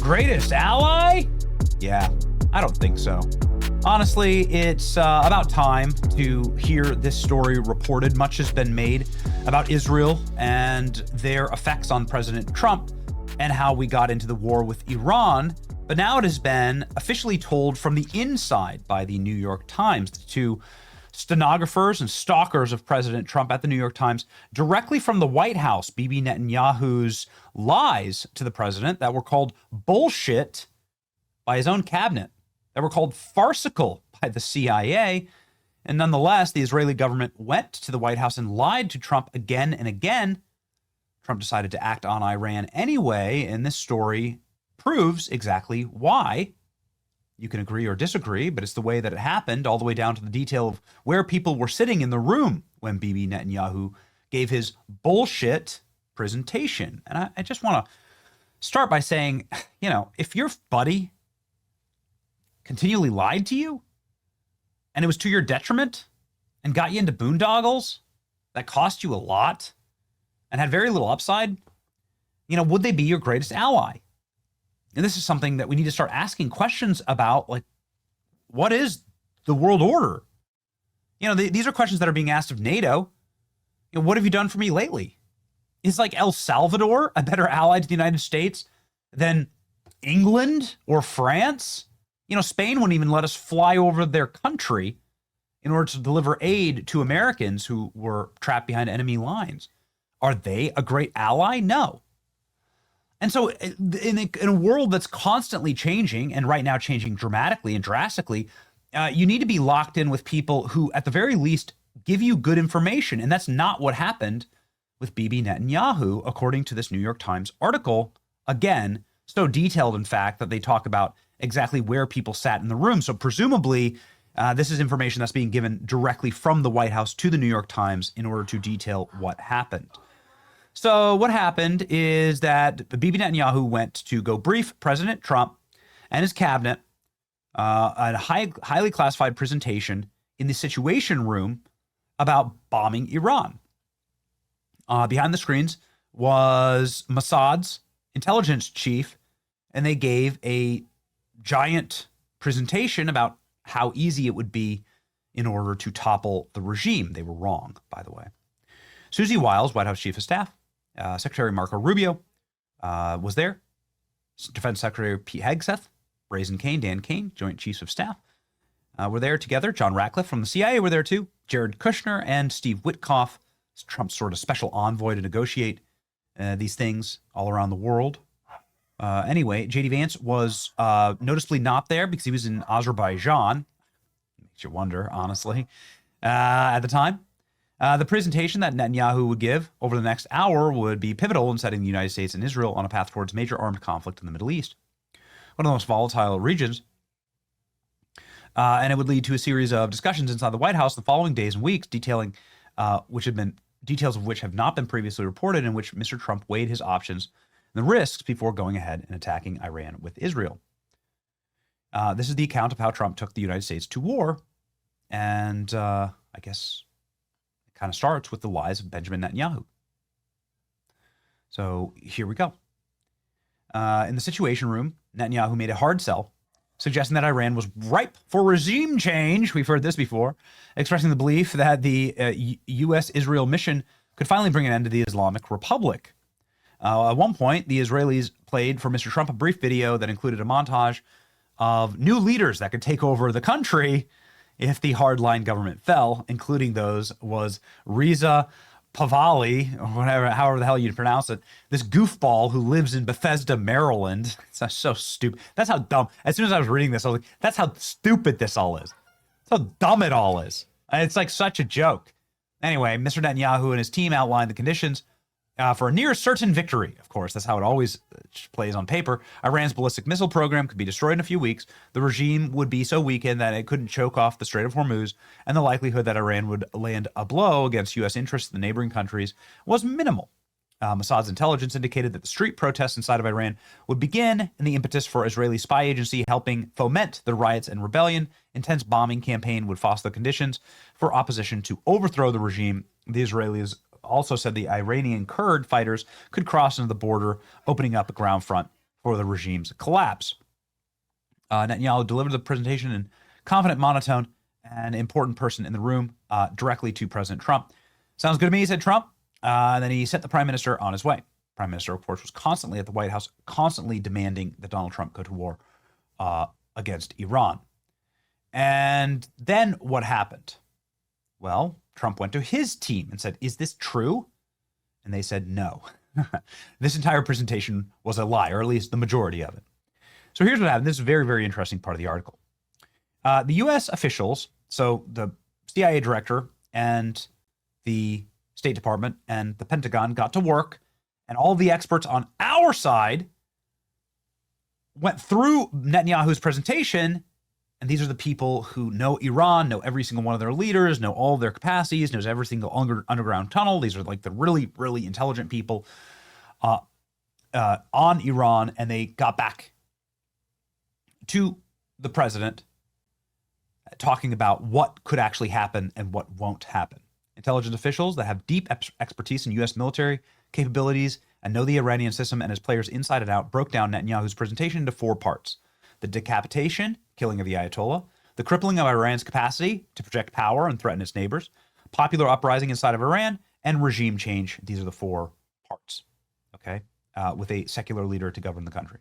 greatest ally? Yeah, I don't think so. Honestly, it's about time to hear this story reported. Much has been made about Israel and their effects on President Trump and how we got into the war with Iran. But now it has been officially told from the inside by the New York Times, the two stenographers and stalkers of President Trump at the New York Times, directly from the White House, Bibi Netanyahu's lies to the president that were called bullshit by his own cabinet, that were called farcical by the CIA. And nonetheless, the Israeli government went to the White House and lied to Trump again and again. Trump decided to act on Iran anyway, and this story proves exactly why. You can agree or disagree, but it's the way that it happened, all the way down to the detail of where people were sitting in the room when Bibi Netanyahu gave his bullshit presentation. And I just want to start by saying, you know, if your buddy continually lied to you and it was to your detriment and got you into boondoggles that cost you a lot and had very little upside, you know, would they be your greatest ally? And this is something that we need to start asking questions about, like, what is the world order? You know, these are questions that are being asked of NATO. You know, what have you done for me lately? Is like El Salvador a better ally to the United States than England or France? You know, Spain wouldn't even let us fly over their country in order to deliver aid to Americans who were trapped behind enemy lines. Are they a great ally? No. And so in a world that's constantly changing, and right now changing dramatically and drastically, you need to be locked in with people who, at the very least, give you good information. And that's not what happened with Bibi Netanyahu, according to this New York Times article. Again, so detailed, in fact, that they talk about exactly where people sat in the room. So presumably, this is information that's being given directly from the White House to the New York Times in order to detail what happened. So what happened is that Bibi Netanyahu went to go brief President Trump and his cabinet a highly classified presentation in the Situation Room about bombing Iran. Behind the screens was Mossad's intelligence chief, and they gave a giant presentation about how easy it would be in order to topple the regime. They were wrong, by the way. Susie Wiles, White House Chief of Staff, Secretary Marco Rubio was there. Defense Secretary Pete Hegseth, Brazen Kane, Dan Kane, Joint Chiefs of Staff were there together. John Ratcliffe from the CIA were there too. Jared Kushner and Steve Witkoff, Trump's sort of special envoy to negotiate these things all around the world. Anyway, J.D. Vance was noticeably not there because he was in Azerbaijan. Makes you wonder, honestly, at the time. The presentation that Netanyahu would give over the next hour would be pivotal in setting the United States and Israel on a path towards major armed conflict in the Middle East, one of the most volatile regions. And it would lead to a series of discussions inside the White House the following days and weeks, details of which have not been previously reported, in which Mr. Trump weighed his options and the risks before going ahead and attacking Iran with Israel. This is the account of how Trump took the United States to war, and I guess kind of starts with the lies of Benjamin Netanyahu. So here we go. In the Situation Room, Netanyahu made a hard sell, suggesting that Iran was ripe for regime change. We've heard this before, expressing the belief that the U.S.-Israel mission could finally bring an end to the Islamic Republic. At one point, the Israelis played for Mr. Trump a brief video that included a montage of new leaders that could take over the country if the hardline government fell, including those was Reza Pahlavi, or whatever, however the hell you pronounce it, this goofball who lives in Bethesda, Maryland. It's so stupid. That's how dumb. As soon as I was reading this, I was like, that's how stupid this all is. That's how dumb it all is. And it's like such a joke. Anyway, Mr. Netanyahu and his team outlined the conditions for a near certain victory. Of course, that's how it always plays on paper. Iran's ballistic missile program could be destroyed in a few weeks. The regime would be so weakened that it couldn't choke off the Strait of Hormuz, and the likelihood that Iran would land a blow against U.S. interests in the neighboring countries was minimal. Mossad's intelligence indicated that the street protests inside of Iran would begin, and the impetus for Israeli spy agency helping foment the riots and rebellion. Intense bombing campaign would foster the conditions for opposition to overthrow the regime. The Israelis also said the Iranian Kurd fighters could cross into the border, opening up a ground front for the regime's collapse. Netanyahu delivered the presentation in confident monotone, an important person in the room, directly to President Trump. Sounds good to me, said Trump. And then he sent the prime minister on his way. Prime Minister, of course, was constantly at the White House, constantly demanding that Donald Trump go to war against Iran. And then what happened? Well, Trump went to his team and said, is this true? And they said, no. This entire presentation was a lie, or at least the majority of it. So here's what happened. This is a very, very interesting part of the article. The U.S. officials, so the CIA director and the State Department and the Pentagon got to work, and all the experts on our side went through Netanyahu's presentation. And these are the people who know Iran, know every single one of their leaders, know all of their capacities, knows every single underground tunnel. These are like the really, really intelligent people on Iran. And they got back to the president talking about what could actually happen and what won't happen. Intelligence officials that have deep expertise in U.S. military capabilities and know the Iranian system and its players inside and out broke down Netanyahu's presentation into 4 parts. The decapitation, killing of the Ayatollah, the crippling of Iran's capacity to project power and threaten its neighbors, popular uprising inside of Iran, and regime change. These are the 4 parts, okay, with a secular leader to govern the country.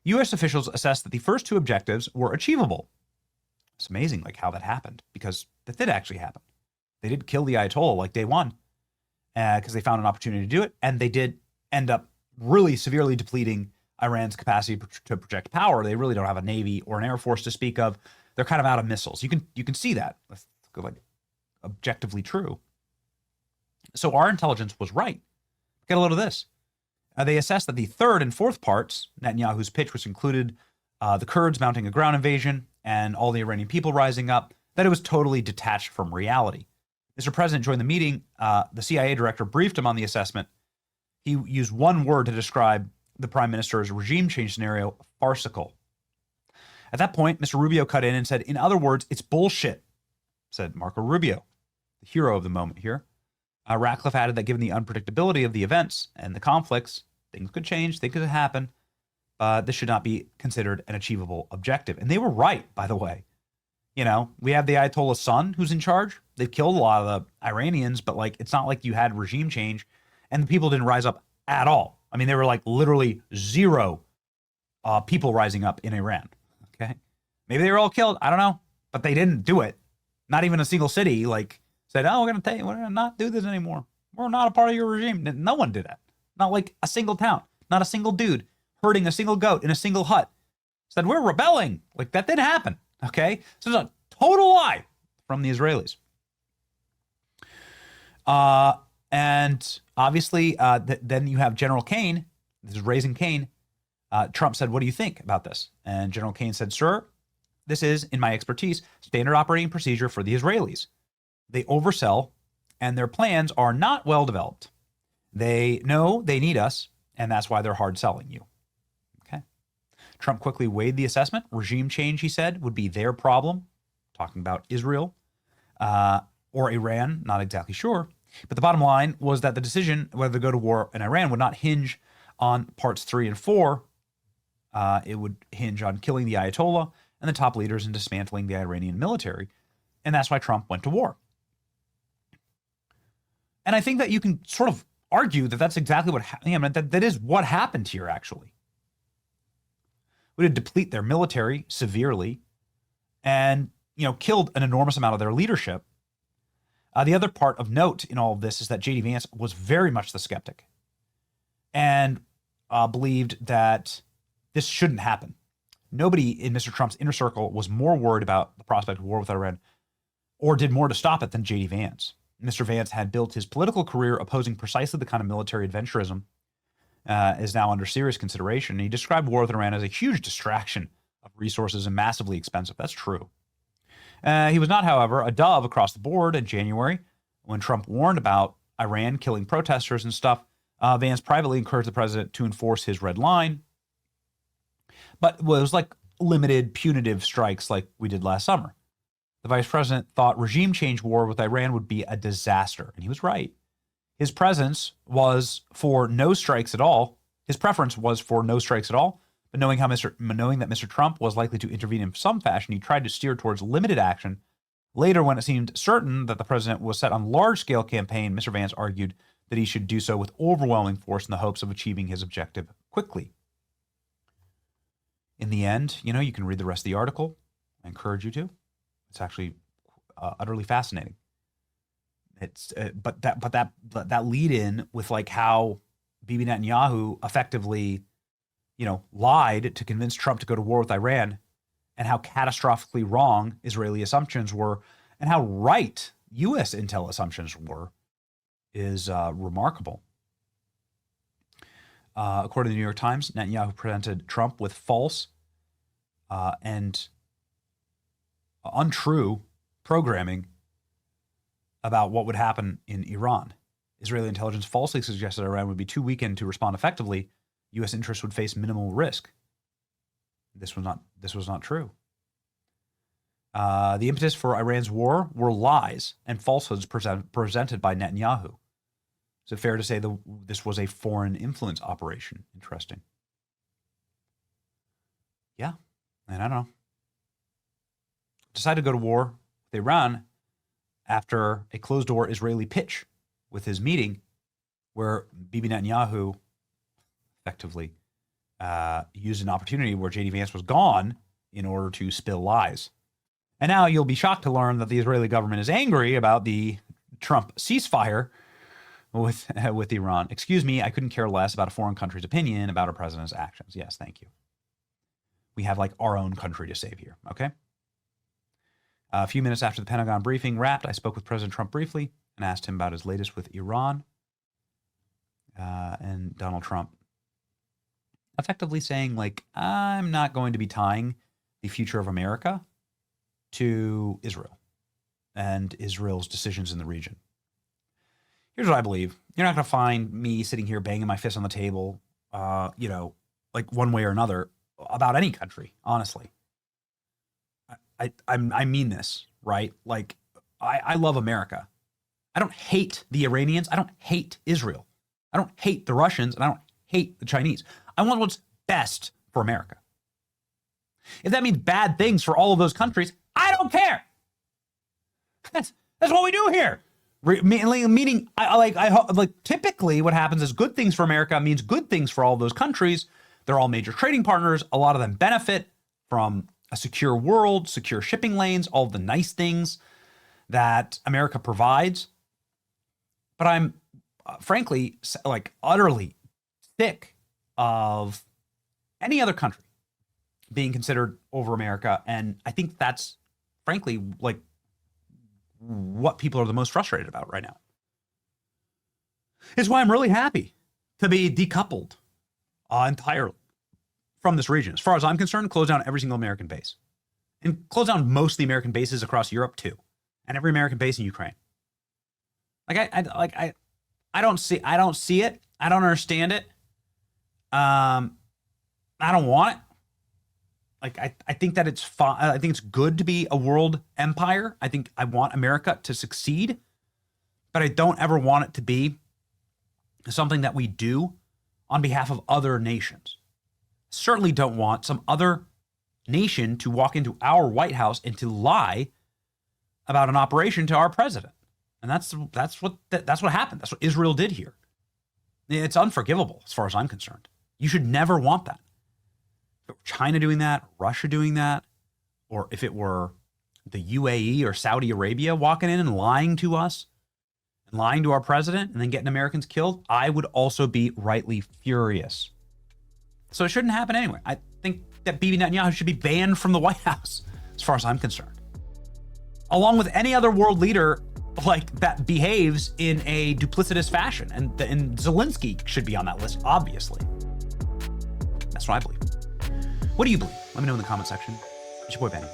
U.S. officials assessed that the first 2 objectives were achievable. It's amazing like how that happened, because that did actually happen. They did kill the Ayatollah like day one because they found an opportunity to do it, and they did end up really severely depleting Iran's capacity to project power. They really don't have a navy or an air force to speak of. They're kind of out of missiles. You can see that. That's like objectively true. So our intelligence was right. Get a load of this. They assessed that the 3rd and 4th parts, Netanyahu's pitch, which included the Kurds mounting a ground invasion and all the Iranian people rising up, that it was totally detached from reality. Mr. President joined the meeting. The CIA director briefed him on the assessment. He used one word to describe the prime minister's regime change scenario: farcical. At that point, Mr. Rubio cut in and said, in other words, it's bullshit, said Marco Rubio, the hero of the moment here. Ratcliffe added that given the unpredictability of the events and the conflicts, things could change, things could happen. This should not be considered an achievable objective. And they were right, by the way. You know, we have the Ayatollah's son who's in charge. They've killed a lot of the Iranians, but like, it's not like you had regime change and the people didn't rise up at all. I mean, they were like literally 0 people rising up in Iran. Okay. Maybe they were all killed. I don't know, but they didn't do it. Not even a single city like said, oh, we're going to not do this anymore. We're not a part of your regime. No one did that. Not like a single town, not a single dude herding a single goat in a single hut said, we're rebelling. Like that didn't happen. Okay. So it's a total lie from the Israelis. And obviously, then you have General Kane. This is Raising Kane. Trump said, what do you think about this? And General Kane said, sir, this is, in my expertise, standard operating procedure for the Israelis. They oversell, and their plans are not well developed. They know they need us, and that's why they're hard selling you. Okay. Trump quickly weighed the assessment. Regime change, he said, would be their problem. Talking about Israel or Iran, not exactly sure. But the bottom line was that the decision whether to go to war in Iran would not hinge on parts 3 and 4. It would hinge on killing the Ayatollah and the top leaders and dismantling the Iranian military. And that's why Trump went to war. And I think that you can sort of argue that that's exactly what that is what happened here, actually. We did deplete their military severely and, killed an enormous amount of their leadership. The other part of note in all of this is that J.D. Vance was very much the skeptic and believed that this shouldn't happen. Nobody in Mr. Trump's inner circle was more worried about the prospect of war with Iran or did more to stop it than J.D. Vance. Mr. Vance had built his political career opposing precisely the kind of military adventurism is now under serious consideration. And he described war with Iran as a huge distraction of resources and massively expensive. That's true. He was not, however, a dove across the board in January when Trump warned about Iran killing protesters and stuff. Vance privately encouraged the president to enforce his red line, but it was like limited punitive strikes like we did last summer. The vice president thought regime change war with Iran would be a disaster, and he was right. His presence was for no strikes at all, His preference was for no strikes at all, but knowing that Mr. Trump was likely to intervene in some fashion, he tried to steer towards limited action. Later, when it seemed certain that the president was set on large-scale campaign, Mr. Vance argued that he should do so with overwhelming force in the hopes of achieving his objective quickly. In the end, you can read the rest of the article. I encourage you to. It's actually utterly fascinating. It's but that lead in with like how Bibi Netanyahu effectively, lied to convince Trump to go to war with Iran, and how catastrophically wrong Israeli assumptions were, and how right U.S. intel assumptions were, is remarkable. According to the New York Times, Netanyahu presented Trump with false and untrue programming about what would happen in Iran. Israeli intelligence falsely suggested Iran would be too weakened to respond effectively. U.S. interests would face minimal risk. This was not true. The impetus for Iran's war were lies and falsehoods presented by Netanyahu. Is it fair to say that this was a foreign influence operation? Interesting. Yeah, and I don't know. Decided to go to war with Iran after a closed-door Israeli pitch with his meeting, where Bibi Netanyahu effectively used an opportunity where J.D. Vance was gone in order to spill lies. And now you'll be shocked to learn that the Israeli government is angry about the Trump ceasefire with Iran. Excuse me, I couldn't care less about a foreign country's opinion about a president's actions. Yes, thank you. We have like our own country to save here, okay? A few minutes after the Pentagon briefing wrapped, I spoke with President Trump briefly and asked him about his latest with Iran. And Donald Trump effectively saying, like, I'm not going to be tying the future of America to Israel and Israel's decisions in the region. Here's what I believe. You're not going to find me sitting here banging my fist on the table, like one way or another about any country, honestly. I mean this, right? Like, I love America. I don't hate the Iranians. I don't hate Israel. I don't hate the Russians, and I don't hate the Chinese. I want what's best for America. If that means bad things for all of those countries, I don't care. That's what we do here. Meaning, typically what happens is good things for America means good things for all of those countries. They're all major trading partners. A lot of them benefit from a secure world, secure shipping lanes, all the nice things that America provides. But I'm frankly, like, utterly sick of any other country being considered over America. And I think that's frankly like what people are the most frustrated about right now. It's why I'm really happy to be decoupled entirely from this region. As far as I'm concerned, close down every single American base, and close down most of the American bases across Europe too, and every American base in Ukraine. I don't see it. I don't understand it. I don't want it. Like, I think that it's fine. I think it's good to be a world empire. I think I want America to succeed, but I don't ever want it to be something that we do on behalf of other nations. Certainly don't want some other nation to walk into our White House and to lie about an operation to our president. And that's what happened. That's what Israel did here. It's unforgivable as far as I'm concerned. You should never want that. If it were China doing that, Russia doing that, or if it were the UAE or Saudi Arabia walking in and lying to us, and lying to our president, and then getting Americans killed, I would also be rightly furious. So it shouldn't happen anyway. I think that Bibi Netanyahu should be banned from the White House, as far as I'm concerned. Along with any other world leader like that behaves in a duplicitous fashion. And Zelensky should be on that list, obviously. That's what I believe. What do you believe? Let me know in the comment section. It's your boy Benny.